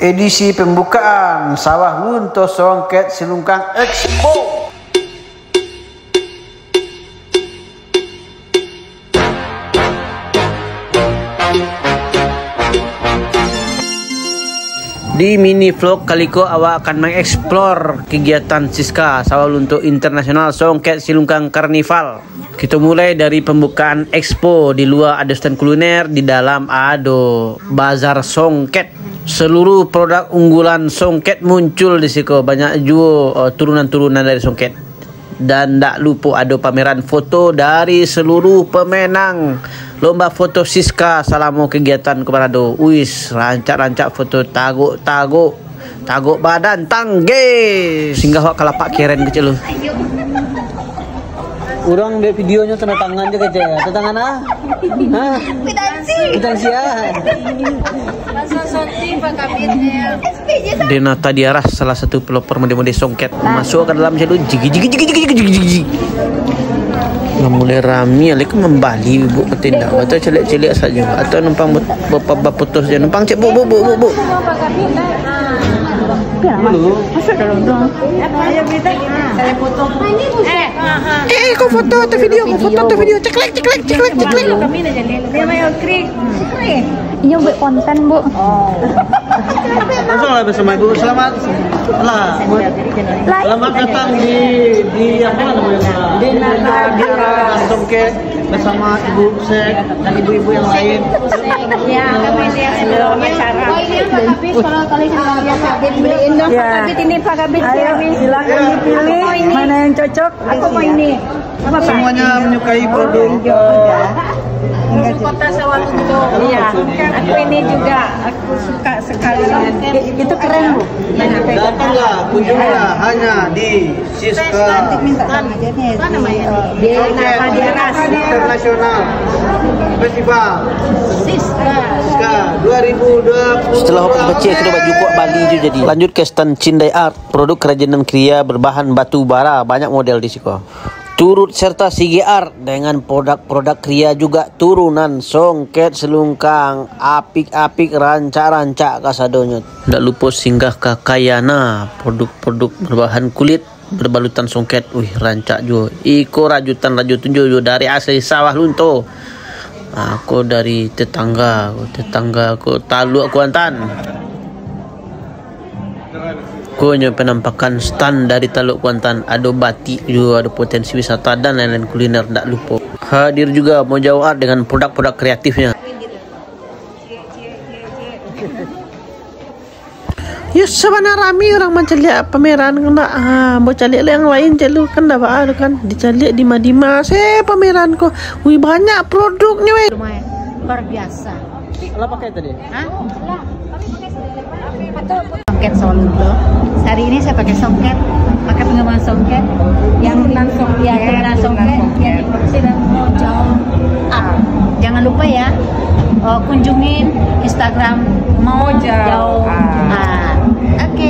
Edisi pembukaan Sawah Lunto Songket Silungkang Expo. Di mini vlog kaliko awak akan mengeksplor kegiatan Siska Sawah Lunto Internasional Songket Silungkang Karnival. Kita mulai dari pembukaan expo. Di luar ada stand kuliner, di dalam ada bazar songket. Seluruh produk unggulan songket muncul di situ. Banyak juga turunan-turunan dari songket. Dan tak lupa ada pameran foto dari seluruh pemenang lomba foto Siska selama kegiatan kemarin tu. Wis, rancak-rancak foto taguk badan tangge. Singgah wak kalapak keren kecil lu. Orang dek videonya tanda tangan je kecil. Tanda tangan ah? Hah? Kwitansi ah. Denata Diaras, salah satu pelopor mode-mode songket, masuk ke dalam jalur jigi. Mulai rami, alik membali bu ketindak atau celik-celik saja atau numpang bapak putus je numpang cek bu. Masuk dalam dong. Ayo kita saya foto. Kau foto atau video? Ceklek. Kami dah jalan. Dia main krik. Ini buat konten bu. Langsunglah bersama ibu. Selamat datang di apa namanya? Di Nagara Songket bersama Ibu Sek dan ibu-ibu yang lain. Ya, kami lihat acara. Tapi kalau kalian beliin dong Pak Kabit ini Pak Kabit. Ayo silakan dipilih mana yang cocok. Aku mau ini. Semuanya menyukai produk Kota Sawah Lunto. Iya, aku ini juga aku suka sekali. Itu keren bu. Datanglah, kunjungilah hanya di Siska Diaras Internasional Festival Siska 2020. Setelah hobi kecil kita baju kuat Bali je jadi. Lanjut ke stand Cindai Art, produk kerajinan kriya berbahan batu bara, banyak model di situ. Turut serta CGR dengan produk-produk kriya juga turunan songket selungkang, apik-apik rancak-rancak kasadonyo. Tak lupa singgah ke Kayana, produk-produk berbahan kulit berbalutan songket. Wih, rancak juga. Iko rajutan juga dari asli Sawah Lunto. Aku dari tetangga aku Taluk Kuantan. Hanya penampakan stand dari Taluk Kuantan, ada batik juga, ada potensi wisata dan lain-lain kuliner tak lupa. Hadir juga Mojau Art dengan produk-produk kreatifnya. Ya sebenarnya rami orang mencari pameran kena mau cari yang lain celu kan dah ada kan dicari di Madima pameran kok. Wih banyak produknya weh. Lumayan luar biasa. Apa pakai tadi? Hah? Songket Sawah Lunto. Hari ini saya pakai songket, pakai pengembangan songket yang turunan songket yang diproduksi dan Mojau Art. Jangan lupa ya, kunjungin Instagram Mojau Art. Oke.